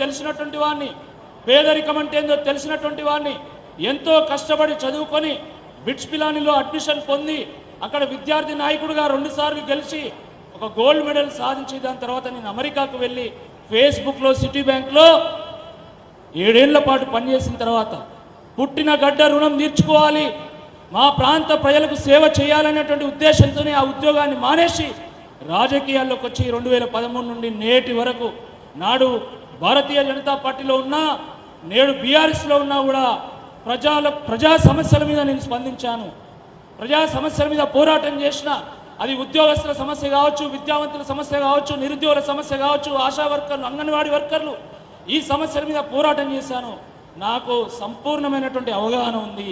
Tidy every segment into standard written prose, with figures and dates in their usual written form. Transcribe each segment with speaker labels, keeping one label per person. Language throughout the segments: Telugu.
Speaker 1: తెలిసినటువంటి వాడిని, పేదరికం అంటే ఏందో తెలిసినటువంటి వాడిని, ఎంతో కష్టపడి చదువుకొని బిట్స్ పిలానీలో అడ్మిషన్ పొంది అక్కడ విద్యార్థి నాయకుడిగా 2 సార్లు గెలిచి ఒక గోల్డ్ మెడల్ సాధించి దాని తర్వాత నేను అమెరికాకు వెళ్ళి ఫేస్బుక్లో సిటీ బ్యాంక్లో 7 ఏళ్ల పాటు పనిచేసిన తర్వాత పుట్టిన గడ్డ రుణం తీర్చుకోవాలి, మా ప్రాంత ప్రజలకు సేవ చేయాలనేటువంటి ఉద్దేశంతోనే ఆ ఉద్యోగాన్ని మానేసి రాజకీయాల్లోకి వచ్చి 2013 నుండి నేటి వరకు నాడు భారతీయ జనతా పార్టీలో ఉన్నా నేడు బీఆర్ఎస్లో ఉన్నా కూడా ప్రజా సమస్యల మీద నేను స్పందించాను, ప్రజా సమస్యల మీద పోరాటం చేసిన. అది ఉద్యోగస్తుల సమస్య కావచ్చు, విద్యావంతుల సమస్య కావచ్చు, నిరుద్యోగుల సమస్య కావచ్చు, ఆశా వర్కర్లు, అంగన్వాడీ వర్కర్లు, ఈ సమస్యల మీద పోరాటం చేశాను. నాకు సంపూర్ణమైనటువంటి అవగాహన ఉంది,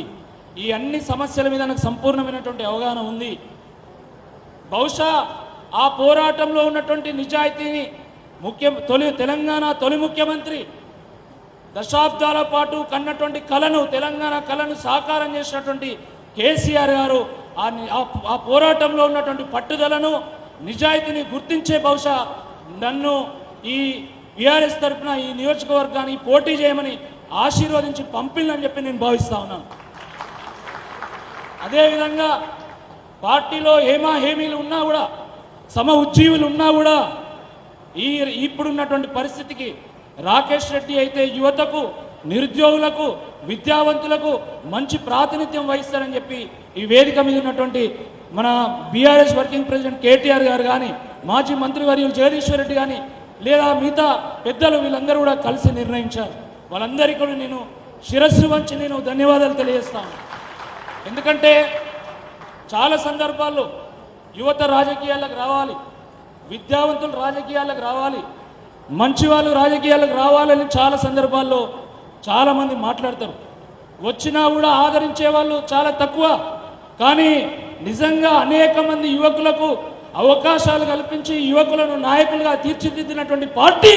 Speaker 1: ఈ అన్ని సమస్యల మీద నాకు సంపూర్ణమైనటువంటి అవగాహన ఉంది. బహుశా ఆ పోరాటంలో ఉన్నటువంటి నిజాయితీని తెలంగాణ తొలి ముఖ్యమంత్రి దశాబ్దాల పాటు కన్నటువంటి కళను, తెలంగాణ కళను సాకారం చేసినటువంటి కేసీఆర్ గారు ఆ పోరాటంలో ఉన్నటువంటి పట్టుదలను, నిజాయితీని గుర్తించే బహుశా నన్ను ఈ బీఆర్ఎస్ తరఫున ఈ నియోజకవర్గాన్ని పోటీ చేయమని ఆశీర్వదించి పంపిందని చెప్పి నేను భావిస్తా ఉన్నాను. అదేవిధంగా పార్టీలో హేమీలు ఉన్నా కూడా, సమ ఉజ్జీవులు ఉన్నా కూడా ఇప్పుడున్నటువంటి పరిస్థితికి రాకేష్ రెడ్డి అయితే యువతకు, నిరుద్యోగులకు, విద్యావంతులకు మంచి ప్రాతినిధ్యం వహిస్తారని చెప్పి ఈ వేదిక మీద ఉన్నటువంటి మన బీఆర్ఎస్ వర్కింగ్ ప్రెసిడెంట్ కేటీఆర్ గారు కానీ, మాజీ మంత్రివర్యులు జగదీశ్వర్ రెడ్డి కానీ, లేదా మిగతా పెద్దలు వీళ్ళందరూ కూడా కలిసి నిర్ణయించారు. వాళ్ళందరికీ కూడా నేను శిరస్సు వంచి నేను ధన్యవాదాలు తెలియజేస్తాను. ఎందుకంటే చాలా సందర్భాల్లో యువత రాజకీయాలకు రావాలి, విద్యావంతులు రాజకీయాలకు రావాలి, మంచి వాళ్ళు రాజకీయాలకు రావాలని చాలా సందర్భాల్లో చాలామంది మాట్లాడతారు. వచ్చినా కూడా ఆదరించే వాళ్ళు చాలా తక్కువ. కానీ నిజంగా అనేక మంది యువకులకు అవకాశాలు కల్పించి యువకులను నాయకులుగా తీర్చిదిద్దినటువంటి పార్టీ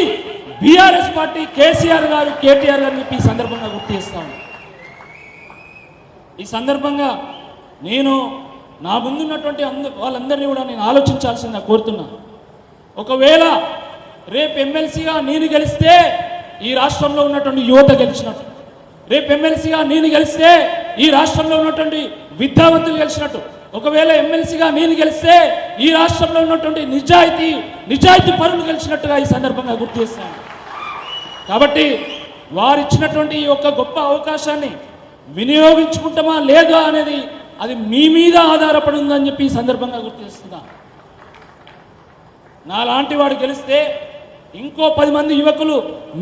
Speaker 1: బీఆర్ఎస్ పార్టీ, కేసీఆర్ గారు, కేటీఆర్ గారిని ఈ సందర్భంగా గుర్తు చేస్తాను. ఈ సందర్భంగా నేను నా ముందున్నటువంటి వాళ్ళందరినీ కూడా నేను ఆలోచించాల్సిందిగా కోరుతున్నాను. ఒకవేళ రేపు ఎమ్మెల్సీగా నేను గెలిస్తే ఈ రాష్ట్రంలో ఉన్నటువంటి యువత గెలిచినట్టు, రేపు ఎమ్మెల్సీగా నేను గెలిస్తే ఈ రాష్ట్రంలో ఉన్నటువంటి విద్యావంతులు గెలిచినట్టు, ఒకవేళ ఎమ్మెల్సీగా నేను గెలిస్తే ఈ రాష్ట్రంలో ఉన్నటువంటి నిజాయితీ పరులు గెలిచినట్టుగా ఈ సందర్భంగా గుర్తు చేస్తాను. కాబట్టి వారిచ్చినటువంటి ఈ యొక్క గొప్ప అవకాశాన్ని వినియోగించుకుంటామా లేదా అనేది అది మీ మీద ఆధారపడి ఉందని చెప్పి ఈ సందర్భంగా గుర్తు చేస్తున్నా. నాలాంటి వాడు గెలిస్తే ఇంకో 10 మంది యువకులు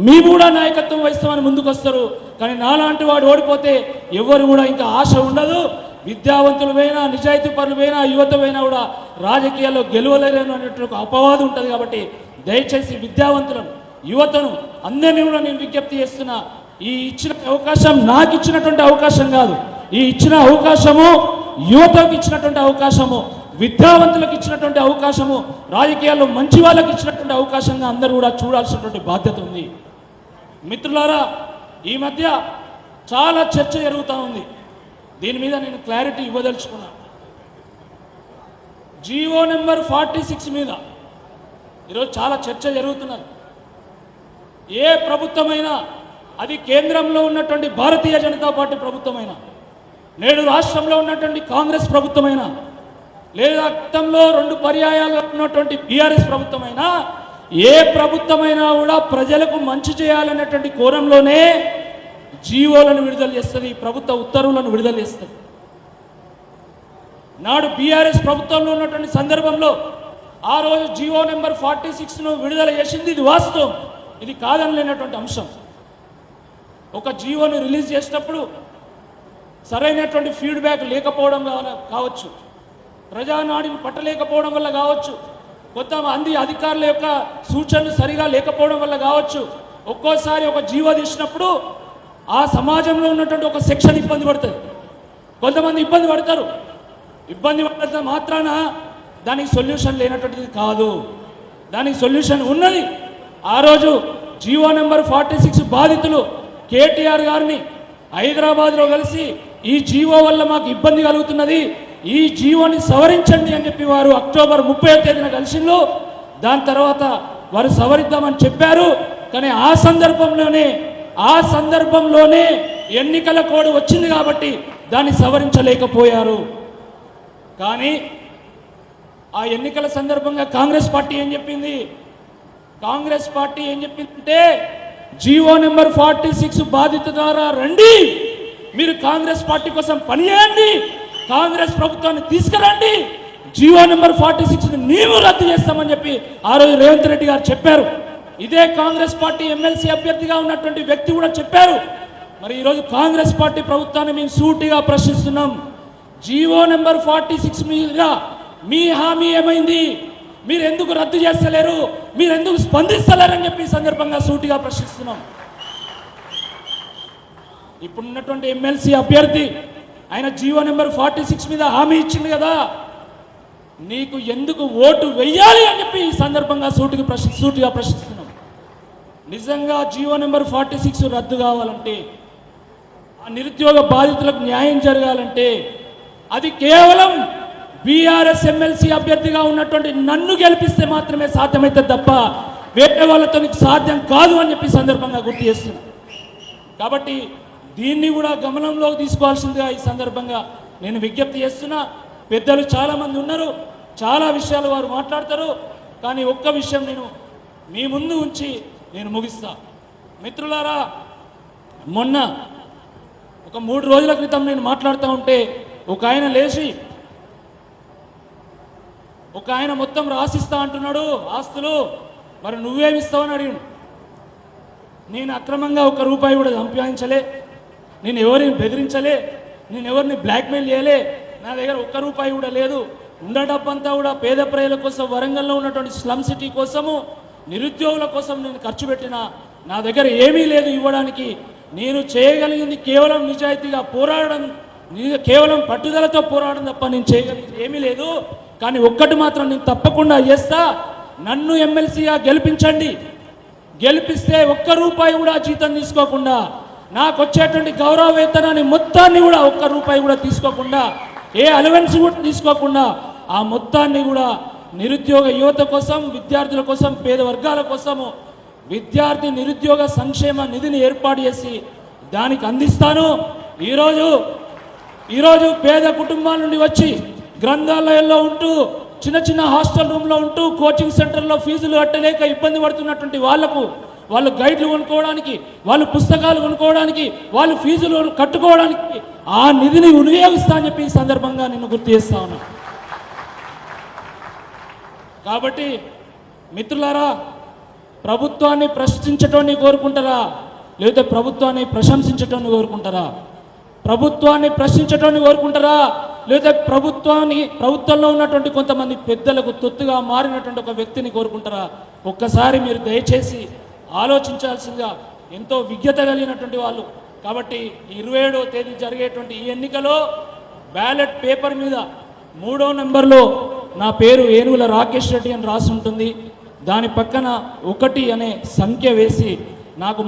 Speaker 1: మేము కూడా నాయకత్వం వహిస్తామని ముందుకు వస్తారు. కానీ నాలాంటి వాడు ఓడిపోతే ఎవరు కూడా ఇంకా ఆశ ఉండదు. విద్యావంతులు పోయినా, నిజాయితీ పరులు పోయినా, యువత పోయినా కూడా రాజకీయాల్లో గెలవలేరు అనేటువంటి ఒక అపవాదం ఉంటుంది. కాబట్టి దయచేసి విద్యావంతులను, యువతను అందరినీ కూడా నేను విజ్ఞప్తి చేస్తున్నా. ఈ ఇచ్చిన అవకాశం నాకు ఇచ్చినటువంటి అవకాశం కాదు, ఈ ఇచ్చిన అవకాశము యువతకు ఇచ్చినటువంటి అవకాశము, విద్యావంతులకు ఇచ్చినటువంటి అవకాశము, రాజకీయాల్లో మంచి వాళ్ళకి ఇచ్చినటువంటి అవకాశంగా అందరూ కూడా చూడాల్సినటువంటి బాధ్యత ఉంది. మిత్రులారా, ఈ మధ్య చాలా చర్చ జరుగుతూ ఉంది. దీని మీద నేను క్లారిటీ ఇవ్వదలుచుకున్నా. జీవో నెంబర్ 46 మీద ఈరోజు చాలా చర్చ జరుగుతున్నది. ఏ ప్రభుత్వమైనా, అది కేంద్రంలో ఉన్నటువంటి భారతీయ జనతా పార్టీ ప్రభుత్వమైనా, నేడు రాష్ట్రంలో ఉన్నటువంటి కాంగ్రెస్ ప్రభుత్వమైనా, లేదా గతంలో 2 పర్యాయాలుగా ఉన్నటువంటి బీఆర్ఎస్ ప్రభుత్వమైనా, ఏ ప్రభుత్వమైనా కూడా ప్రజలకు మంచి చేయాలనేటువంటి కోణంలోనే జీవోలను విడుదల చేస్తుంది, ప్రభుత్వ ఉత్తర్వులను విడుదల చేస్తుంది. నాడు బీఆర్ఎస్ ప్రభుత్వంలో ఉన్నటువంటి సందర్భంలో ఆ రోజు జీవో నెంబర్ 46ను విడుదల చేసింది. ఇది వాస్తవం, ఇది కాదనలేనటువంటి అంశం. ఒక జీవోను రిలీజ్ చేసినప్పుడు సరైనటువంటి ఫీడ్బ్యాక్ లేకపోవడం కావచ్చు, ప్రజానాడిని పట్టలేకపోవడం వల్ల కావచ్చు, కొంతమంది అధికారుల యొక్క సూచనలు సరిగా లేకపోవడం వల్ల కావచ్చు, ఒక్కోసారి ఒక జీవో తీసినప్పుడు ఆ సమాజంలో ఉన్నటువంటి ఒక సెక్షన్ ఇబ్బంది పడుతుంది, కొంతమంది ఇబ్బంది పడతారు. ఇబ్బంది పడినంత మాత్రాన దానికి సొల్యూషన్ లేనటువంటిది కాదు, దానికి సొల్యూషన్ ఉన్నది. ఆ రోజు జీవో నెంబర్ 46 బాధితులు కేటీఆర్ గారిని హైదరాబాద్లో కలిసి ఈ జీవో వల్ల మాకు ఇబ్బంది కలుగుతున్నది, ఈ జీవోని సవరించండి అని చెప్పి వారు అక్టోబర్ 30వ తేదీన కలిసిండ్రు. దాని తర్వాత వారు సవరిద్దామని చెప్పారు. కానీ ఆ సందర్భంలోనే ఎన్నికల కోడ్ వచ్చింది కాబట్టి దాన్ని సవరించలేకపోయారు. కానీ ఆ ఎన్నికల సందర్భంగా కాంగ్రెస్ పార్టీ ఏం చెప్పింది? కాంగ్రెస్ పార్టీ ఏం చెప్పిందంటే జీవో నెంబర్ 46 బాధిత ద్వారా రండి, మీరు కాంగ్రెస్ పార్టీ కోసం పనిచేయండి, కాంగ్రెస్ ప్రభుత్వాన్ని తీసుకురండి, జీవో నెంబర్ 46ని మేము రద్దు చేస్తామని చెప్పి ఆ రోజు రేవంత్ రెడ్డి గారు చెప్పారు. ఇదే కాంగ్రెస్ పార్టీ ఎమ్మెల్సీ అభ్యర్థిగా ఉన్నటువంటి వ్యక్తి కూడా చెప్పారు. మరి ఈరోజు కాంగ్రెస్ పార్టీ ప్రభుత్వాన్ని మేము సూటిగా ప్రశ్నిస్తున్నాం. జీవో నెంబర్ 46 మీద మీ హామీ ఏమైంది? మీరు ఎందుకు రద్దు చేస్తలేరు? మీరు ఎందుకు స్పందిస్తలేరని చెప్పి ఈ సందర్భంగా సూటిగా ప్రశ్నిస్తున్నాం. ఇప్పుడున్నటువంటి ఎమ్మెల్సీ అభ్యర్థి ఆయన జీవో నెంబర్ 46 మీద హామీ ఇచ్చింది కదా, నీకు ఎందుకు ఓటు వెయ్యాలి అని చెప్పి ఈ సందర్భంగా సూటిగా ప్రశ్నిస్తున్నాం. నిజంగా జీవో నెంబర్ 46 రద్దు కావాలంటే, ఆ నిరుద్యోగ బాధితులకు న్యాయం జరగాలంటే అది కేవలం బీఆర్ఎస్ ఎమ్మెల్సీ అభ్యర్థిగా ఉన్నటువంటి నన్ను గెలిపిస్తే మాత్రమే సాధ్యమవుతుంది తప్ప వేరే వాళ్ళతో సాధ్యం కాదు అని చెప్పి సందర్భంగా గుర్తు చేస్తున్నాం. కాబట్టి దీన్ని కూడా గమనంలోకి తీసుకోవాల్సిందిగా ఈ సందర్భంగా నేను విజ్ఞప్తి చేస్తున్నా. పెద్దలు చాలామంది ఉన్నారు, చాలా విషయాలు వారు మాట్లాడతారు. కానీ ఒక్క విషయం నేను మీ ముందు ఉంచి నేను ముగిస్తా. మిత్రులారా, మొన్న ఒక 3 రోజుల క్రితం నేను మాట్లాడుతూ ఉంటే ఒక ఆయన లేచి ఒక ఆయన మొత్తం రాసిస్తా అంటున్నాడు ఆస్తులు, మరి నువ్వేమిస్తావని అడిగాడు. నేను అక్రమంగా ₹1 కూడా సంపాదించలే, నేను ఎవరిని బెదిరించలే, నేను ఎవరిని బ్లాక్మెయిల్ చేయలే, నా దగ్గర ₹1 కూడా లేదు. ఉన్న డబ్బంతా కూడా పేద ప్రజల కోసం, వరంగల్లో ఉన్నటువంటి స్లమ్ సిటీ కోసము, నిరుద్యోగుల కోసం నేను ఖర్చు పెట్టిన. నా దగ్గర ఏమీ లేదు ఇవ్వడానికి. నేను చేయగలిగింది కేవలం నిజాయితీగా పోరాడడం, కేవలం పట్టుదలతో పోరాడడం తప్ప నేను చేయగలిగింది ఏమీ లేదు. కానీ ఒక్కటి మాత్రం నేను తప్పకుండా చేస్తా, నన్ను ఎమ్మెల్సీగా గెలిపించండి. గెలిపిస్తే ₹1 కూడా జీతం తీసుకోకుండా, నాకు వచ్చేటువంటి గౌరవ వేతనాన్ని మొత్తాన్ని కూడా ₹1 కూడా తీసుకోకుండా, ఏ అలవెన్స్ కూడా తీసుకోకుండా ఆ మొత్తాన్ని కూడా నిరుద్యోగ యువత కోసం, విద్యార్థుల కోసం, పేద వర్గాల కోసము విద్యార్థి నిరుద్యోగ సంక్షేమ నిధిని ఏర్పాటు చేసి దానికి అందిస్తాను. ఈరోజు పేద కుటుంబాల నుండి వచ్చి గ్రంథాలయాల్లో ఉంటూ, చిన్న చిన్న హాస్టల్ రూమ్లో ఉంటూ, కోచింగ్ సెంటర్లో ఫీజులు కట్టలేక ఇబ్బంది పడుతున్నటువంటి వాళ్ళు గైడ్లు కొనుక్కోవడానికి, వాళ్ళు పుస్తకాలు కొనుక్కోవడానికి, వాళ్ళు ఫీజులు కట్టుకోవడానికి ఆ నిధిని వినియోగిస్తా అని చెప్పి ఈ సందర్భంగా నిన్ను గుర్తు చేస్తా ఉన్నా. కాబట్టి మిత్రులారా, ప్రభుత్వాన్ని ప్రశ్నించటాన్ని కోరుకుంటారా లేదా ప్రభుత్వాన్ని ప్రశంసించటాన్ని కోరుకుంటారా? ప్రభుత్వాన్ని ప్రశ్నించటాన్ని కోరుకుంటారా లేదా ప్రభుత్వంలో ఉన్నటువంటి కొంతమంది పెద్దలకు తొత్తుగా మారినటువంటి ఒక వ్యక్తిని కోరుకుంటారా? ఒక్కసారి మీరు దయచేసి ఆలోచించాల్సిందిగా, ఎంతో విజ్ఞత కలిగినటువంటి వాళ్ళు. కాబట్టి 27వ తేదీ జరిగేటువంటి ఈ ఎన్నికలో బ్యాలెట్ పేపర్ మీద 3వ నెంబర్లో నా పేరు ఏనుగుల రాకేష్ రెడ్డి అని రాసి ఉంటుంది. దాని పక్కన 1 అనే సంఖ్య వేసి నాకు